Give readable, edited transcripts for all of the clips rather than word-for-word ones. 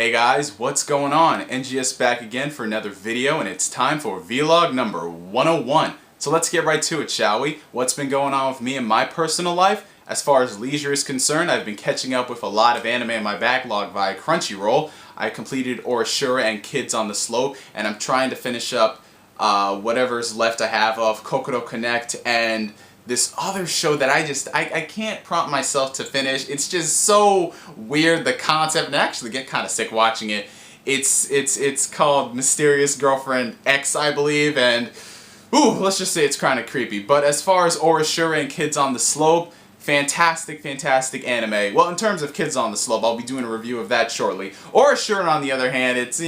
Hey guys, what's going on? NGS back again for another video, and it's time for vlog number 101. So let's get right to it, shall we? What's been going on with me in my personal life? As far as leisure is concerned, I've been catching up with a lot of anime in my backlog via Crunchyroll. I completed Orishura and Kids on the Slope, and I'm trying to finish up whatever's left I have of Kokoro Connect and this other show that I can't prompt myself to finish. It's just so weird, the concept, and I actually get kind of sick watching it. It's called Mysterious Girlfriend X, I believe, and ooh, let's just say it's kind of creepy. But as far as Orishura and Kids on the Slope, fantastic anime. Well, in terms of Kids on the Slope, I'll be doing a review of that shortly. Orishura, on the other hand, it's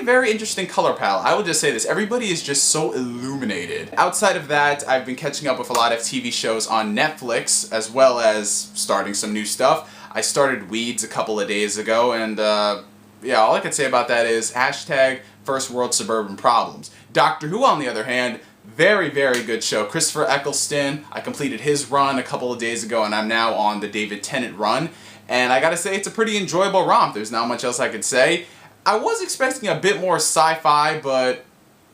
very interesting color palette. I will just say this, everybody is just so illuminated. Outside of that, I've been catching up with a lot of TV shows on Netflix, as well as starting some new stuff. I started Weeds a couple of days ago, and yeah, all I can say about that is hashtag First World Suburban Problems. Doctor Who, on the other hand, very good show. Christopher Eccleston, I completed his run a couple of days ago, and I'm now on the David Tennant run. And I gotta say, it's a pretty enjoyable romp. There's not much else I could say. I was expecting a bit more sci-fi, but,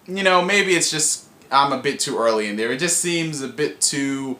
you know, maybe it's just I'm a bit too early in there. It just seems a bit too,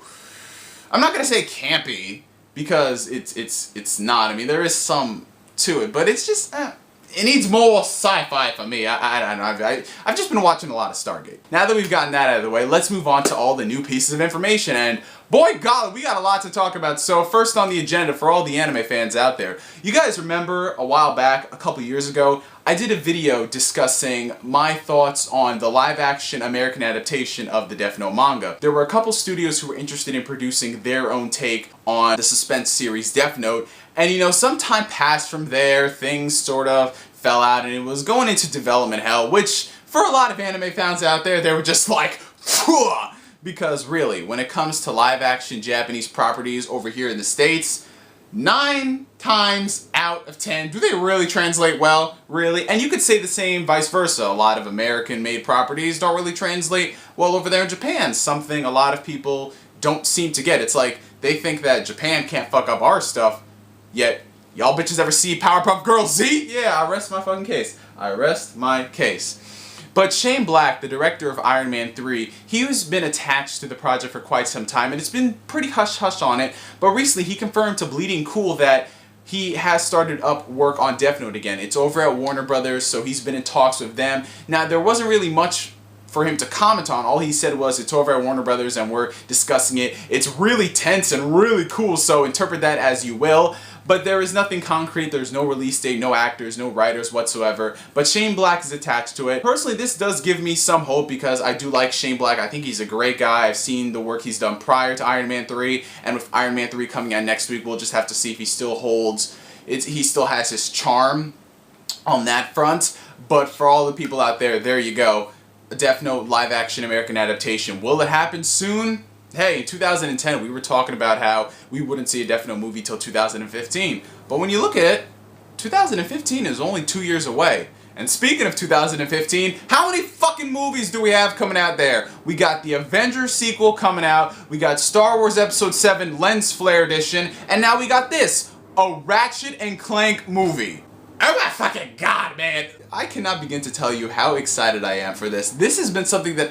I'm not gonna say campy, because it's not. I mean, there is some to it, but it's just, it needs more sci-fi for me. I don't know. I've just been watching a lot of Stargate. Now that we've gotten that out of the way, let's move on to all the new pieces of information. And boy golly, we got a lot to talk about. So first on the agenda for all the anime fans out there, you guys remember a while back, a couple years ago, I did a video discussing my thoughts on the live-action American adaptation of the Death Note manga. There were a couple studios who were interested in producing their own take on the suspense series Death Note, and you know, some time passed from there, things sort of fell out, and it was going into development hell, which for a lot of anime fans out there, they were just like, phew! Because really, when it comes to live-action Japanese properties over here in the States, 9 times out of 10, do they really translate well? Really? And you could say the same vice versa. A lot of American-made properties don't really translate well over there in Japan, something a lot of people don't seem to get. It's like they think that Japan can't fuck up our stuff, yet y'all bitches ever see Powerpuff Girls Z? Yeah, I rest my fucking case. I rest my case. But Shane Black, the director of Iron Man 3, he's been attached to the project for quite some time, and it's been pretty hush-hush on it, but recently he confirmed to Bleeding Cool that he has started up work on Death Note again. It's over at Warner Brothers, so he's been in talks with them. Now, there wasn't really much for him to comment on. All he said was, it's over at Warner Brothers and we're discussing it. It's really tense and really cool, so interpret that as you will. But there is nothing concrete, there's no release date, no actors, no writers whatsoever. But Shane Black is attached to it. Personally, this does give me some hope because I do like Shane Black. I think he's a great guy. I've seen the work he's done prior to Iron Man 3. And with Iron Man 3 coming out next week, we'll just have to see if he still holds, he still has his charm on that front. But for all the people out there, there you go. A Death Note live-action American adaptation. Will it happen soon? Hey, in 2010, we were talking about how we wouldn't see a Death Note movie till 2015. But when you look at it, 2015 is only 2 years away. And speaking of 2015, how many fucking movies do we have coming out there? We got the Avengers sequel coming out, we got Star Wars Episode 7 Lens Flare Edition, and now we got this, a Ratchet and Clank movie. Oh my fucking god, man! I cannot begin to tell you how excited I am for this. This has been something that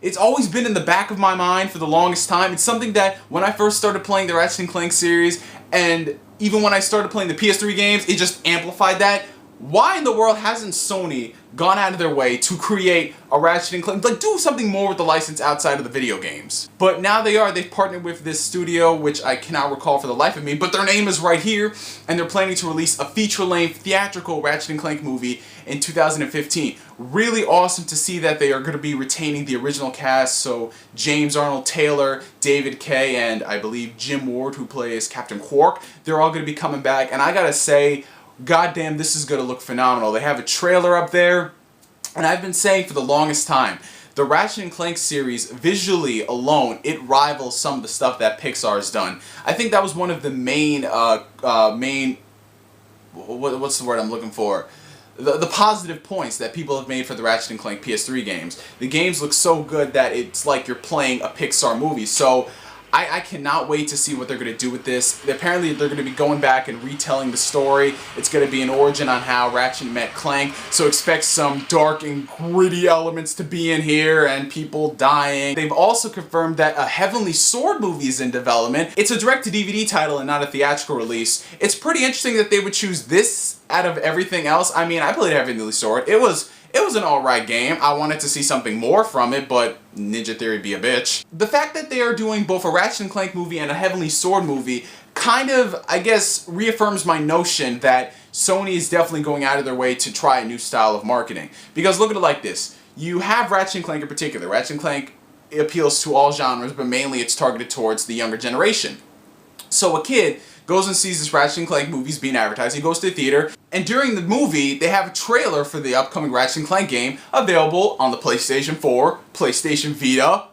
it's always been in the back of my mind for the longest time. It's something that when I first started playing the Ratchet and Clank series, and even when I started playing the PS3 games, it just amplified that. Why in the world hasn't Sony gone out of their way to create a Ratchet and Clank, like do something more with the license outside of the video games? But now they've partnered with this studio, which I cannot recall for the life of me, but their name is right here, and they're planning to release a feature-length theatrical Ratchet and Clank movie in 2015. Really awesome to see that they are going to be retaining the original cast, so James Arnold Taylor, David Kaye, and I believe Jim Ward, who plays Captain Quark, they're all going to be coming back, and I gotta say, goddamn, this is going to look phenomenal. They have a trailer up there, and I've been saying for the longest time, the Ratchet and Clank series, visually alone, it rivals some of the stuff that Pixar's done. I think that was one of the main, what's the word I'm looking for? The positive points that people have made for the Ratchet and Clank PS3 games. The games look so good that it's like you're playing a Pixar movie. So I cannot wait to see what they're going to do with this. Apparently, they're going to be going back and retelling the story. It's going to be an origin on how Ratchet met Clank, so expect some dark and gritty elements to be in here and people dying. They've also confirmed that a Heavenly Sword movie is in development. It's a direct-to-DVD title and not a theatrical release. It's pretty interesting that they would choose this out of everything else. I mean, I played Heavenly Sword. It was an alright game. I wanted to see something more from it, but Ninja Theory be a bitch. The fact that they are doing both a Ratchet and Clank movie and a Heavenly Sword movie kind of, I guess, reaffirms my notion that Sony is definitely going out of their way to try a new style of marketing. Because look at it like this. You have Ratchet and Clank in particular. Ratchet and Clank appeals to all genres, but mainly it's targeted towards the younger generation. So a kid goes and sees this Ratchet and Clank movies being advertised. He goes to the theater, and during the movie, they have a trailer for the upcoming Ratchet and Clank game available on the PlayStation 4, PlayStation Vita.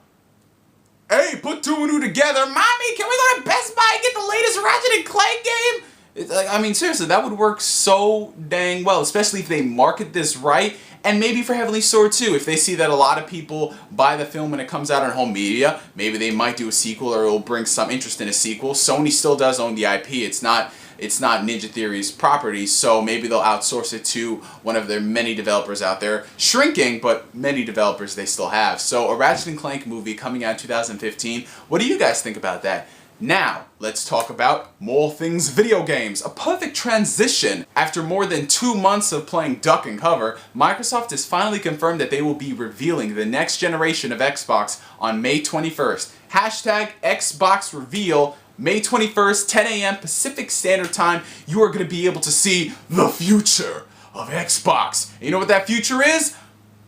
Hey, put two and two together. Mommy, can we go to Best Buy and get the latest Ratchet and Clank game? It's like, I mean, seriously, that would work so dang well, especially if they market this right. And maybe for Heavenly Sword too, if they see that a lot of people buy the film when it comes out on home media, maybe they might do a sequel or it'll bring some interest in a sequel. Sony still does own the IP. It's not Ninja Theory's property, so maybe they'll outsource it to one of their many developers out there. Shrinking, but many developers they still have. So a Ratchet and Clank movie coming out in 2015. What do you guys think about that? Now, let's talk about more things video games. A perfect transition. After more than 2 months of playing duck and cover, Microsoft has finally confirmed that they will be revealing the next generation of Xbox on May 21st. Hashtag Xbox Reveal. May 21st, 10 a.m. Pacific Standard Time. You are going to be able to see the future of Xbox. And you know what that future is?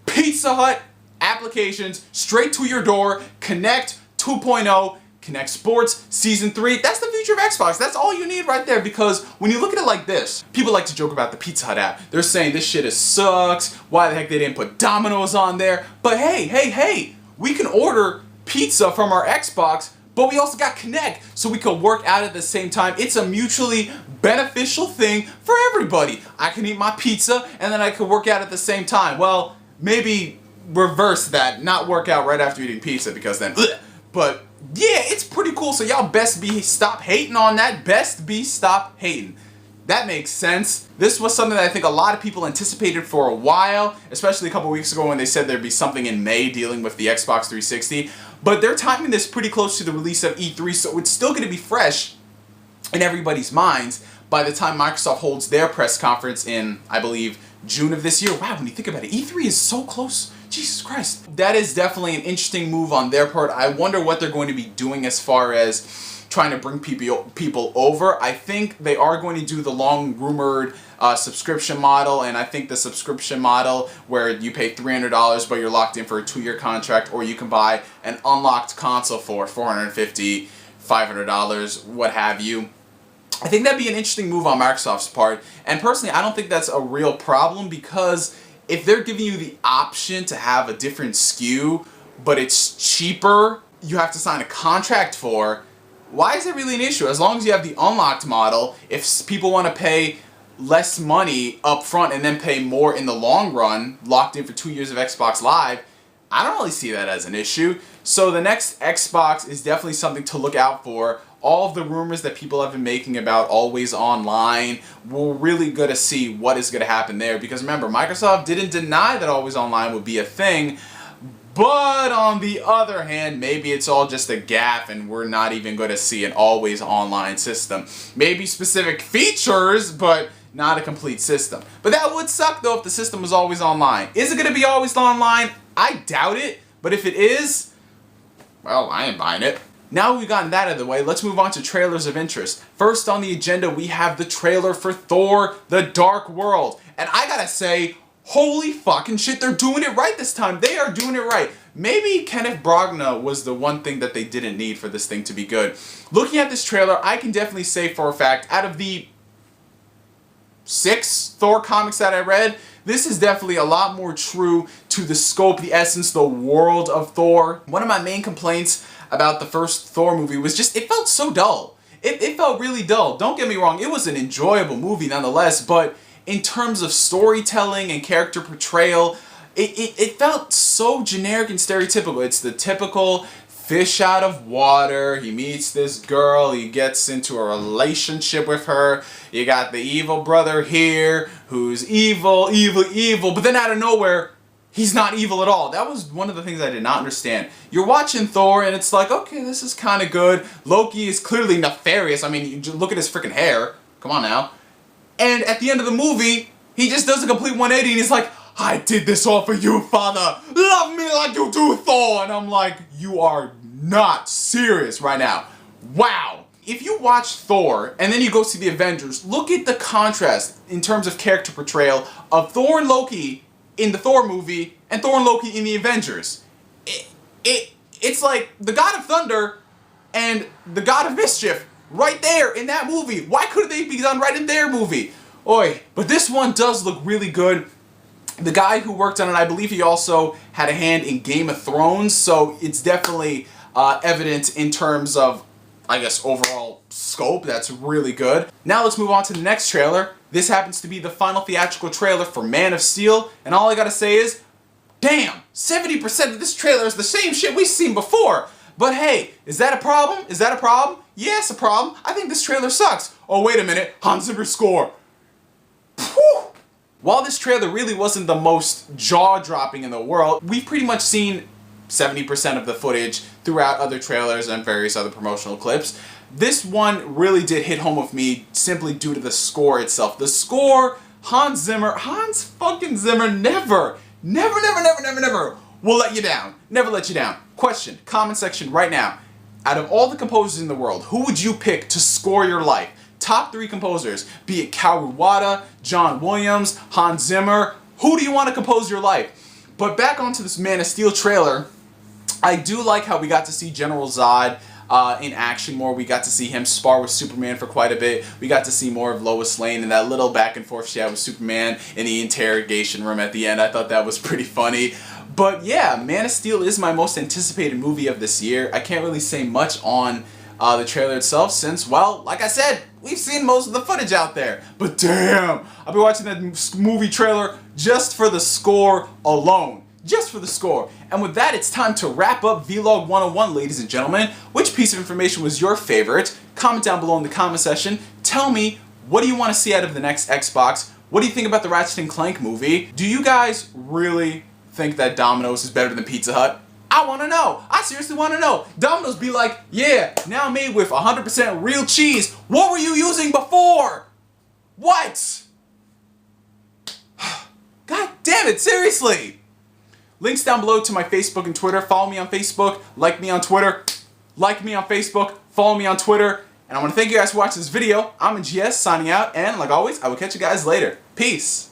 Pizza Hut applications straight to your door. Connect 2.0. Connect Sports Season 3. That's the future of Xbox. That's all you need right there, because when you look at it like this, people like to joke about the Pizza Hut app. They're saying this shit sucks. Why the heck they didn't put Domino's on there? But hey, we can order pizza from our Xbox, but we also got Connect, so we can work out at the same time. It's a mutually beneficial thing for everybody. I can eat my pizza, and then I can work out at the same time. Well, maybe reverse that, not work out right after eating pizza, because then, but yeah, it's pretty cool. So y'all best be stop hating on that. Best be stop hating. That makes sense. This was something that I think a lot of people anticipated for a while, especially a couple weeks ago when they said there'd be something in May dealing with the Xbox 360. But they're timing this pretty close to the release of E3, so it's still going to be fresh in everybody's minds by the time Microsoft holds their press conference in, I believe, June of this year. Wow, when you think about it, E3 is so close. Jesus Christ. That is definitely an interesting move on their part. I wonder what they're going to be doing as far as trying to bring people over. I think they are going to do the long-rumored subscription model, and I think the subscription model where you pay $300 but you're locked in for a 2-year contract, or you can buy an unlocked console for $450, $500, what have you. I think that'd be an interesting move on Microsoft's part, and personally I don't think that's a real problem, because if they're giving you the option to have a different SKU, but it's cheaper, you have to sign a contract for, why is it really an issue? As long as you have the unlocked model, if people want to pay less money up front and then pay more in the long run, locked in for 2 years of Xbox Live, I don't really see that as an issue. So the next Xbox is definitely something to look out for. All of the rumors that people have been making about always online, we're really going to see what is going to happen there. Because remember, Microsoft didn't deny that always online would be a thing. But on the other hand, maybe it's all just a gaffe and we're not even going to see an always online system. Maybe specific features, but not a complete system. But that would suck though if the system was always online. Is it going to be always online? I doubt it. But if it is, well, I ain't buying it. Now we've gotten that out of the way, let's move on to trailers of interest. First on the agenda, we have the trailer for Thor: The Dark World. And I gotta say, holy fucking shit, they're doing it right this time. They are doing it right. Maybe Kenneth Branagh was the one thing that they didn't need for this thing to be good. Looking at this trailer, I can definitely say for a fact, out of the 6 Thor comics that I read, this is definitely a lot more true to the scope, the essence, the world of Thor. One of my main complaints about the first Thor movie was just, it felt so dull. It felt really dull. Don't get me wrong, it was an enjoyable movie nonetheless, but in terms of storytelling and character portrayal, it felt so generic and stereotypical. It's the typical fish out of water. He meets this girl. He gets into a relationship with her. You got the evil brother here who's evil, evil, evil. But then out of nowhere, he's not evil at all. That was one of the things I did not understand. You're watching Thor and it's like, okay, this is kind of good. Loki is clearly nefarious. I mean, you just look at his freaking hair. Come on now. And at the end of the movie, he just does a complete 180 and he's like, I did this all for you, Father. Love me like you do, Thor. And I'm like, you are not serious right now. Wow. If you watch Thor and then you go see the Avengers, look at the contrast in terms of character portrayal of Thor and Loki in the Thor movie and Thor and Loki in the Avengers. It's like the God of Thunder and the God of Mischief right there in that movie. Why couldn't they be done right in their movie? Oi. But this one does look really good. The guy who worked on it, I believe he also had a hand in Game of Thrones, so it's definitely evident in terms of, I guess, overall scope. That's really good. Now let's move on to the next trailer. This happens to be the final theatrical trailer for Man of Steel, and all I gotta say is, damn, 70% of this trailer is the same shit we've seen before. But hey, is that a problem? Is that a problem? Yeah, it's a problem. I think this trailer sucks. Oh, wait a minute, Hans Zimmer's score. Whew. While this trailer really wasn't the most jaw-dropping in the world, we've pretty much seen 70% of the footage throughout other trailers and various other promotional clips. This one really did hit home with me simply due to the score itself. The score, Hans fucking Zimmer never will let you down. Never let you down. Question, comment section right now. Out of all the composers in the world, who would you pick to score your life? Top 3 composers, be it Karuwada, John Williams, Hans Zimmer, who do you want to compose your life? But back onto this Man of Steel trailer, I do like how we got to see General Zod in action more. We got to see him spar with Superman for quite a bit. We got to see more of Lois Lane and that little back and forth she had with Superman in the interrogation room at the end. I thought that was pretty funny. But yeah, Man of Steel is my most anticipated movie of this year. I can't really say much on the trailer itself since, well, like I said, we've seen most of the footage out there. But damn, I'll be watching that movie trailer just for the score alone. Just for the score. And with that, it's time to wrap up Vlog 101, ladies and gentlemen. Which piece of information was your favorite? Comment down below in the comment section. Tell me, what do you want to see out of the next Xbox? What do you think about the Ratchet and Clank movie? Do you guys really think that Domino's is better than Pizza Hut? I want to know. I seriously want to know. Domino's be like, yeah, now made with 100% real cheese. What were you using before? What? God damn it, seriously. Links down below to my Facebook and Twitter. Follow me on Facebook. Like me on Twitter. Like me on Facebook. Follow me on Twitter. And I want to thank you guys for watching this video. I'm NGS signing out. And like always, I will catch you guys later. Peace.